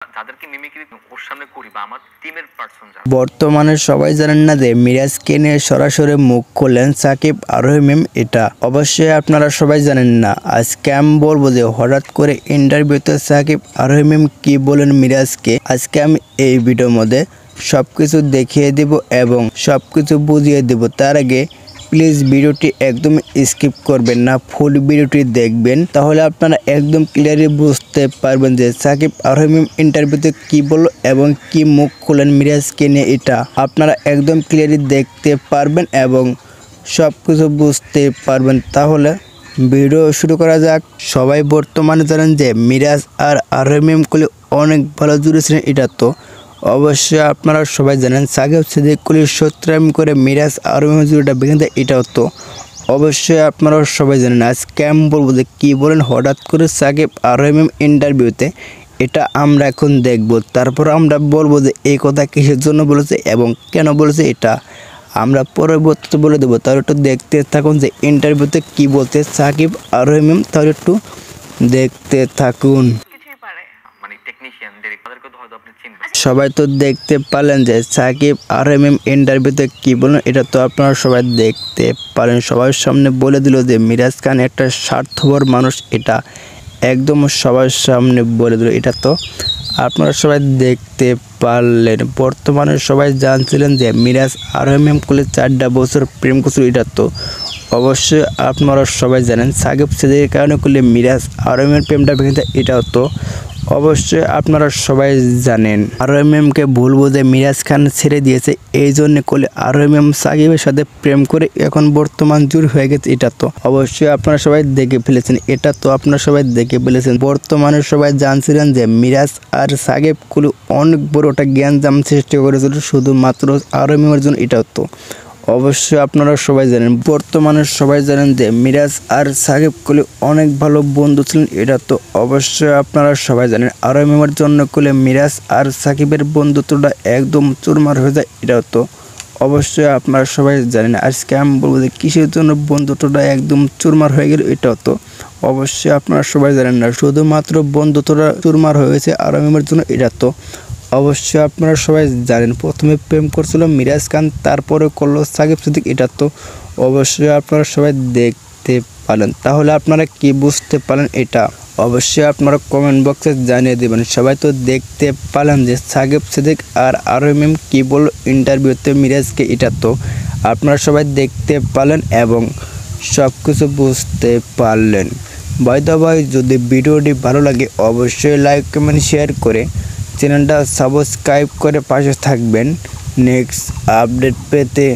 যাদেরকে মিমিক্রি ওর সামনে করি বা আমার টিমের পার্সন যারা বর্তমানে সবাই জানেন না যে মিরাজকে নিয়ে সরাসরি মুখ খুললেন সাকিব আরোহী মিম। এটা অবশ্যই আপনারা সবাই জানেন না। আজকে আমি বলবো যে হঠাৎ করে ইন্টারভিউতে সাকিব আরোহী মিম কি বলেন মিরাজকে। আজকে আমি এই ভিডিওর মধ্যে সবকিছু দেখিয়ে দিব এবং সবকিছু বুঝিয়ে দিব। তার আগে প্লিজ ভিডিওটি একদম স্কিপ করবেন না, ফুল ভিডিওটি দেখবেন, তাহলে আপনারা একদম ক্লিয়ারলি বুঝতে পারবেন যে সাকিব আরোহী মিম ইন্টারভিউতে কি বললো এবং কি মুখ খুলেন মিরাজকে নিয়ে। এটা আপনারা একদম ক্লিয়ারলি দেখতে পারবেন এবং সব কিছু বুঝতে পারবেন। তাহলে ভিডিও শুরু করা যাক। সবাই বর্তমানে জানেন যে মিরাজ আর আরোহী মিম কুলি অনেক ভালো জুড়েছিলেন। এটা তো অবশ্যই আপনারা সবাই জানেন। সাকিব সিদ্দিক কুলির সত্রাম করে মিরাজ আরোহী মিম জুড়িটা ভেঙে দেয়। এটাও তো অবশ্যই আপনারা সবাই জানেন। আজকে আমি বলবো যে কী বলেন হঠাৎ করে সাকিব আরোহী মিম ইন্টারভিউতে, এটা আমরা এখন দেখব। তারপর আমরা বলবো যে এই কথা কিসের জন্য বলেছে এবং কেন বলেছে, এটা আমরা পরবর্তীতে বলে দেবো। তাহলে একটু দেখতে থাকুন যে ইন্টারভিউতে কি বলতে সাকিব আরোহী মিম, তাহলে একটু দেখতে থাকুন। কিছুই পারে মানে টেকনিশিয়ান তাদেরকে তো হয়তো আপনি চিনবেন। সবাই তো দেখতে পারলেন যে সাকিব আরোহী মিম ইন্টারভিউতে কি বললেন। এটা তো আপনারা সবাই দেখতে পারেন। সবার সামনে বলে দিল যে মিরাজ খান একটা স্বার্থপর মানুষ। এটা একদম সবার সামনে বলে দিল। এটা তো আপনারা সবাই দেখতে পারলেন। বর্তমানে সবাই জানছিলেন যে মিরাজ আরোহী মিম কুলে 4টা বছর প্রেম করছিল। এটা তো অবশ্যই আপনারা সবাই জানেন। সাকিব সিদ্দিকের কারণে করলে মিরাজ আরোহী মিমের প্রেমটা ভেঙে যায়। এটাও তো অবশ্যই আপনারা সবাই জানেন। আরোহী মিমকে বলবো যে মিরাজ খান ছেড়ে দিয়েছে, এই জন্য করলে আরোহী মিম সাকিবের সাথে প্রেম করে এখন বর্তমান জুড় হয়ে গেছে। এটা তো অবশ্যই আপনারা সবাই দেখে ফেলেছেন। এটা তো আপনারা সবাই দেখে ফেলেছেন। বর্তমানে সবাই জানছিলেন যে মিরাজ আর সাকিব কুলি অনেক বড় একটা জ্ঞানজাম সৃষ্টি করেছিল শুধুমাত্র আরোহী মিমের জন্য। এটাও তো অবশ্যই আপনারা সবাই জানেন। বর্তমানে সবাই জানেন যে মিরাজ আর সাকিব কুলি অনেক ভালো বন্ধু ছিলেন। এটা তো অবশ্যই আপনারা সবাই জানেন। আরোহী মিমের জন্য কুলে মিরাজ আর সাকিবের বন্ধুত্বটা একদম চুরমার হয়ে যায়। এটাও তো অবশ্যই আপনারা সবাই জানেন। আজকে আমি বলবো যে কিসের জন্য বন্ধুত্বটা একদম চুরমার হয়ে গেল। এটাও তো অবশ্যই আপনারা সবাই জানেন না। শুধুমাত্র বন্ধুত্বটা চুরমার হয়েছে আরোহী মিমের জন্য। এটা তো অবশ্যই আপনারা সবাই জানেন। প্রথমে প্রেম করছিল মিরাজ খান, তারপরে করলো সাকিব সিদ্দিক। এটা তো অবশ্যই আপনারা সবাই দেখতে পারেন। তাহলে আপনারা কি বুঝতে পারেন, এটা অবশ্যই আপনারা কমেন্ট বক্সে জানিয়ে দেবেন। সবাই তো দেখতে পারেন যে সাকিব সিদ্দিক আর আরোহী মিম কী বললো ইন্টারভিউতে মিরাজকে। এটা তো আপনারা সবাই দেখতে পারলেন এবং সব কিছু বুঝতে পারলেন। বাই দ্য বাই, যদি ভিডিওটি ভালো লাগে অবশ্যই লাইক কমেন্ট শেয়ার করে চ্যানেলটা সাবস্ক্রাইব করে পাশে থাকবেন নেক্সট আপডেট পেতে।